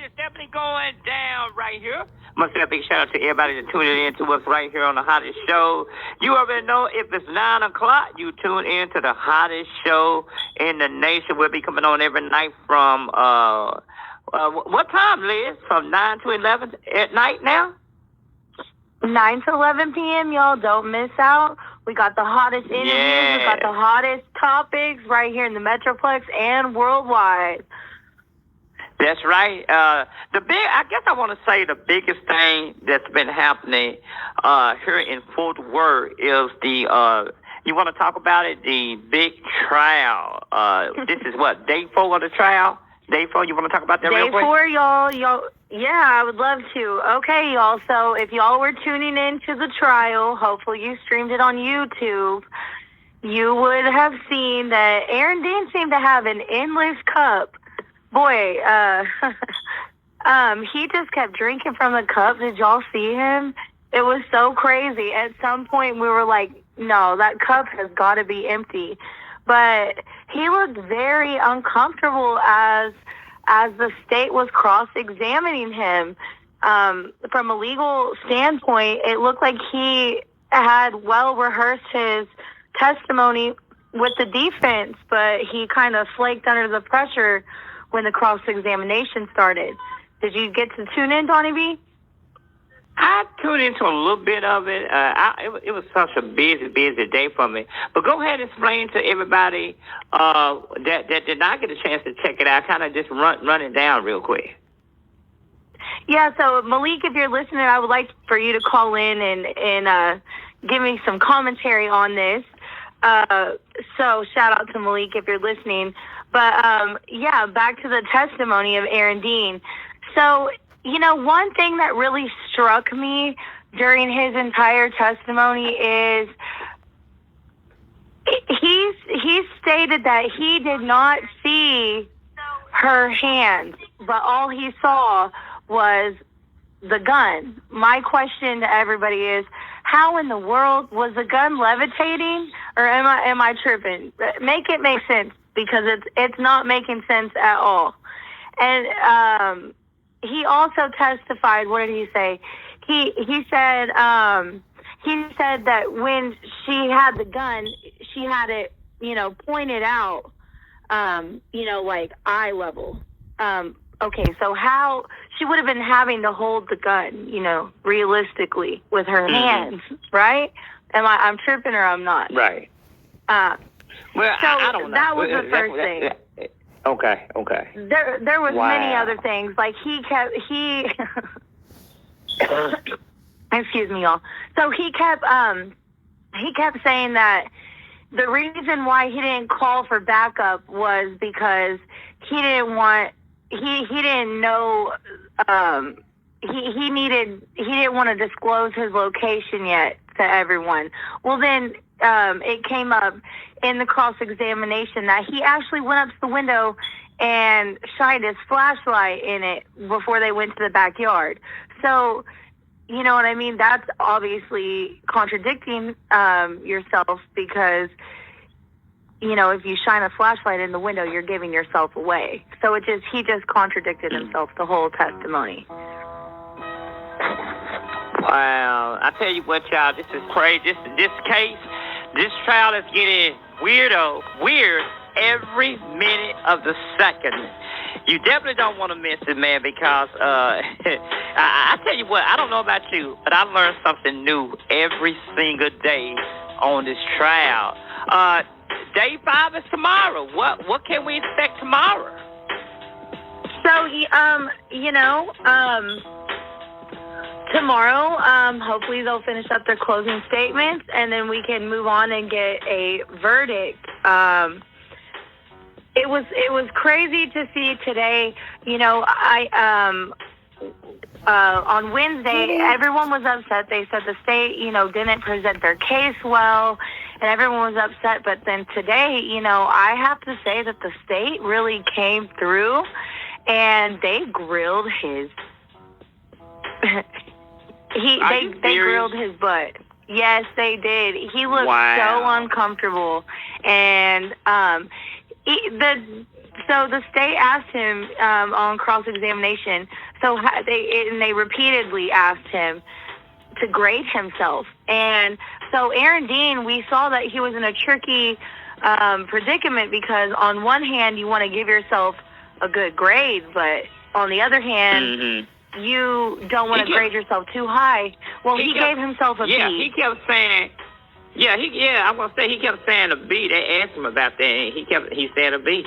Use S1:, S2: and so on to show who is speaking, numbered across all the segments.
S1: right, it's definitely going down right here. Must say a big shout out to everybody that tuning in to us right here on the hottest show. You already know if it's 9 o'clock, you tune in to the hottest show in the nation. We'll be coming on every night from what time, Liz? From 9 to 11 at night now?
S2: 9 to 11 p.m., y'all. Don't miss out. We got the hottest interviews.
S1: Yeah.
S2: We got the hottest topics right here in the Metroplex and worldwide.
S1: That's right. I guess I want to say the biggest thing that's been happening here in Fort Worth is you want to talk about it? The big trial. This is what, day 4 of the trial? Day 4, you want to talk about that real quick?
S2: Day 4, y'all. Yeah, I would love to. Okay, y'all. So if y'all were tuning in to the trial, hopefully you streamed it on YouTube, you would have seen that Aaron Dean seemed to have an endless cup. Boy, he just kept drinking from the cup. Did y'all see him? It was so crazy. At some point, we were like, no, that cup has got to be empty. But he looked very uncomfortable as the state was cross-examining him. From a legal standpoint, it looked like he had well rehearsed his testimony with the defense, but he kind of flaked under the pressure when the cross-examination started. Did you get to tune in, Donnie B?
S1: I tuned into a little bit of it. It was such a busy day for me. But go ahead and explain to everybody that did not get a chance to check it out. Kind of just run it down real quick.
S2: Yeah, so Malik, if you're listening, I would like for you to call in and give me some commentary on this. So shout out to Malik if you're listening. But yeah, back to the testimony of Aaron Dean. So, you know, one thing that really struck me during his entire testimony is he stated that he did not see her hands, but all he saw was the gun. My question to everybody is, how in the world was the gun levitating, or am I tripping? Make it make sense, because it's not making sense at all. And he also testified. What did he say? He said that when she had the gun, she had it, pointed out, like eye level. Okay, so how she would have been having to hold the gun, realistically with her hands, right? I'm tripping or I'm not?
S1: Right.
S2: Well, so
S1: I don't know.
S2: That was the first thing.
S1: Okay.
S2: There was many other things. Like he excuse me, y'all. So he kept saying that the reason why he didn't call for backup was because he didn't want he didn't know he didn't want to disclose his location yet to everyone. Well, then it came up in the cross-examination that he actually went up to the window and shined his flashlight in it before they went to the backyard. So, you know what I mean? That's obviously contradicting yourself, because, if you shine a flashlight in the window, you're giving yourself away. So he just contradicted himself the whole testimony.
S1: Wow. I tell you what, y'all, this is crazy. This case, this trial is getting weird every minute of the second. You definitely don't want to miss it, man, because I tell you what, I don't know about you, but I learned something new every single day on this trial. Day 5 is tomorrow. What can we expect tomorrow?
S2: So, tomorrow, hopefully they'll finish up their closing statements, and then we can move on and get a verdict. It was crazy to see today. On Wednesday, everyone was upset. They said the state, didn't present their case well, and everyone was upset. But then today, I have to say that the state really came through, and they grilled his. They grilled his butt. Yes, they did. He looked so uncomfortable, and So the state asked him on cross-examination. They repeatedly asked him to grade himself. And so Aaron Dean, we saw that he was in a tricky predicament because on one hand you want to give yourself a good grade, but on the other hand, you don't want to grade yourself too high. Well, he gave himself a B.
S1: Yeah, he kept saying. I'm gonna say he kept saying a B. They asked him about that, and he said a B.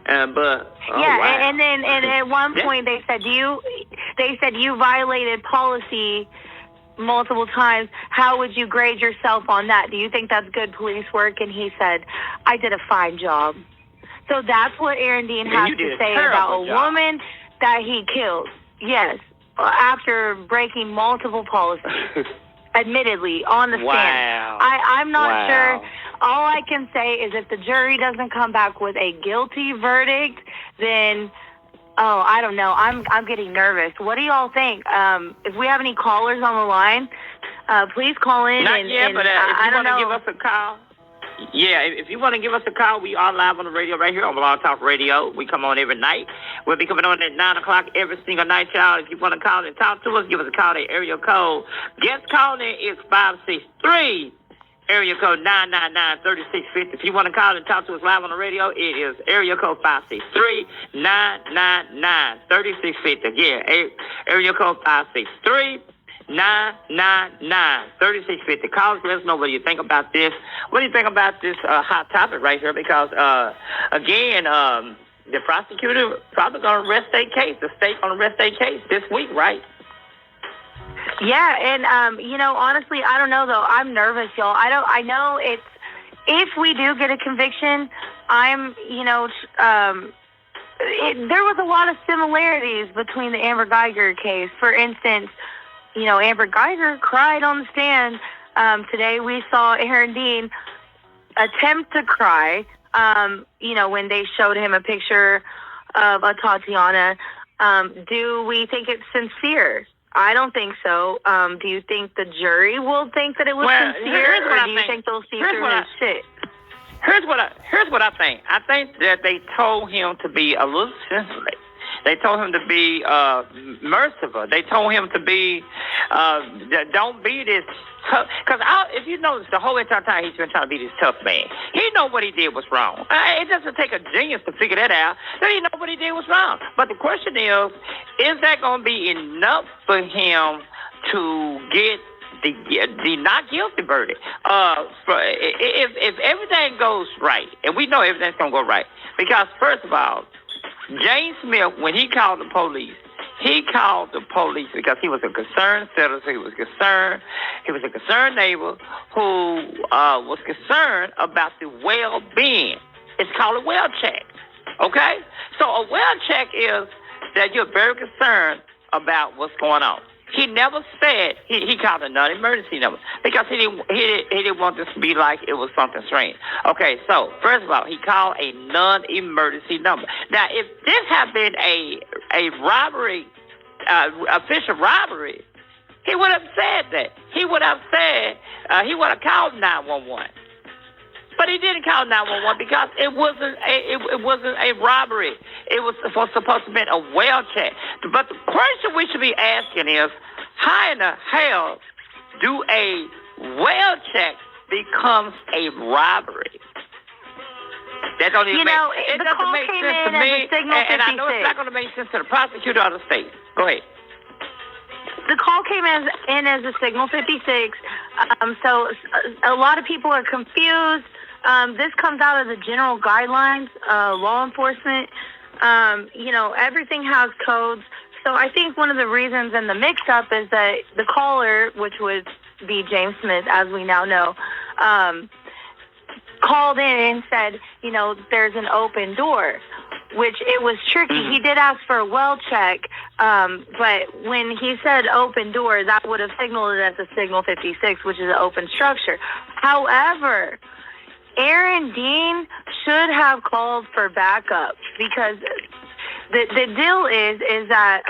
S1: Wow.
S2: And then at one point they said you violated policy multiple times. How would you grade yourself on that? Do you think that's good police work? And he said, I did a fine job. So that's what Aaron Dean has to say about a woman that he killed. Yes, after breaking multiple policies. Admittedly, on the stand.
S1: Wow.
S2: I'm not sure. All I can say is if the jury doesn't come back with a guilty verdict, then, I don't know. I'm getting nervous. What do y'all think? If we have any callers on the line, please call in.
S1: Not yet, but if you want to give us a call. Yeah, if you want to give us a call, we are live on the radio right here on Blog Talk Radio. We come on every night. We'll be coming on at 9 o'clock every single night, y'all. If you want to call and talk to us, give us a call at area code. Guest calling is 563, area code 999-3650. If you want to call and talk to us live on the radio, it is area code 563-999-3650. Again, area code 563-999-3650. Call us, let us know what you think about this. What do you think about this hot topic right here? Because, again, the prosecutor probably going to arrest their case. The state going to arrest their case this week, right?
S2: Yeah, and, honestly, I don't know, though. I'm nervous, y'all. I know if we do get a conviction, there was a lot of similarities between the Amber Guyger case. For instance, Amber Guyger cried on the stand. Today we saw Aaron Dean attempt to cry, when they showed him a picture of a Tatiana. Do we think it's sincere? I don't think so. Do you think the jury will think that it was sincere, or do you think they'll see through his shit?
S1: Here's what I think. I think that they told him to be a little sensitive. They told him to be merciful. They told him to be, don't be this tough. Because if you notice, the whole entire time he's been trying to be this tough man. He know what he did was wrong. It doesn't take a genius to figure that out. That he know what he did was wrong. But the question is that going to be enough for him to get the not guilty verdict? If everything goes right, and we know everything's going to go right, because first of all, James Smith, when he called the police because he was a concerned citizen. He was a concerned neighbor who was concerned about the well-being. It's called a well check. Okay? So a well check is that you're very concerned about what's going on. He never said he called a non-emergency number because he didn't want this to be like it was something strange. Okay, so first of all, he called a non-emergency number. Now, if this had been a robbery, official robbery, he would have said that. He would have called 911. But he didn't call 911 because it wasn't a robbery. It was supposed to be a well check. But the question we should be asking is, how in the hell do a well check becomes a robbery? That don't even it doesn't make sense to me. And I know it's not going to make sense to the prosecutor or the state. Go ahead.
S2: The call came in as a signal 56. So a lot of people are confused. This comes out of the general guidelines, law enforcement. Everything has codes. So I think one of the reasons in the mix-up is that the caller, which would be James Smith, as we now know, called in and said, there's an open door, which it was tricky. Mm-hmm. He did ask for a well check, but when he said open door, that would have signaled it as a signal 56, which is an open structure. However, Aaron Dean should have called for backup because the deal is that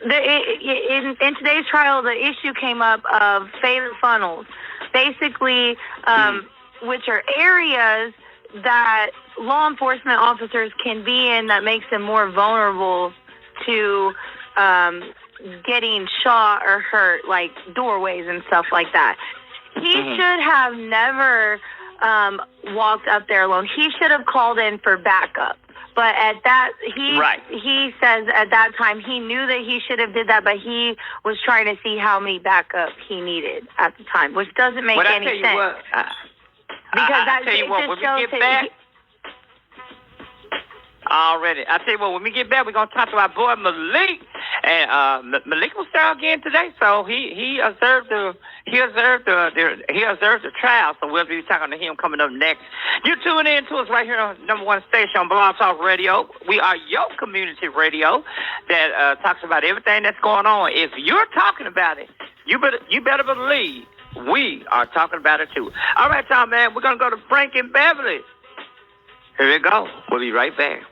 S2: in today's trial, the issue came up of favorite funnels. Basically, which are areas that law enforcement officers can be in that makes them more vulnerable to getting shot or hurt, like doorways and stuff like that. He should have never walked up there alone. He should have called in for backup. But at that, he says at that time he knew that he should have did that, but he was trying to see how many backup he needed at the time, which doesn't make any sense. Because
S1: I tell you what, when we get back, I tell you what, when we get back, we're gonna talk to our boy Malik, and Malik will start again today. So he observed the trial. So we'll be talking to him coming up next. You tune in to us right here on #1 station on Blog Talk Radio. We are your community radio that talks about everything that's going on. If you're talking about it, you better believe we are talking about it too. All right, y'all, man, we're gonna go to Frank and Beverly. Here we go. We'll be right back.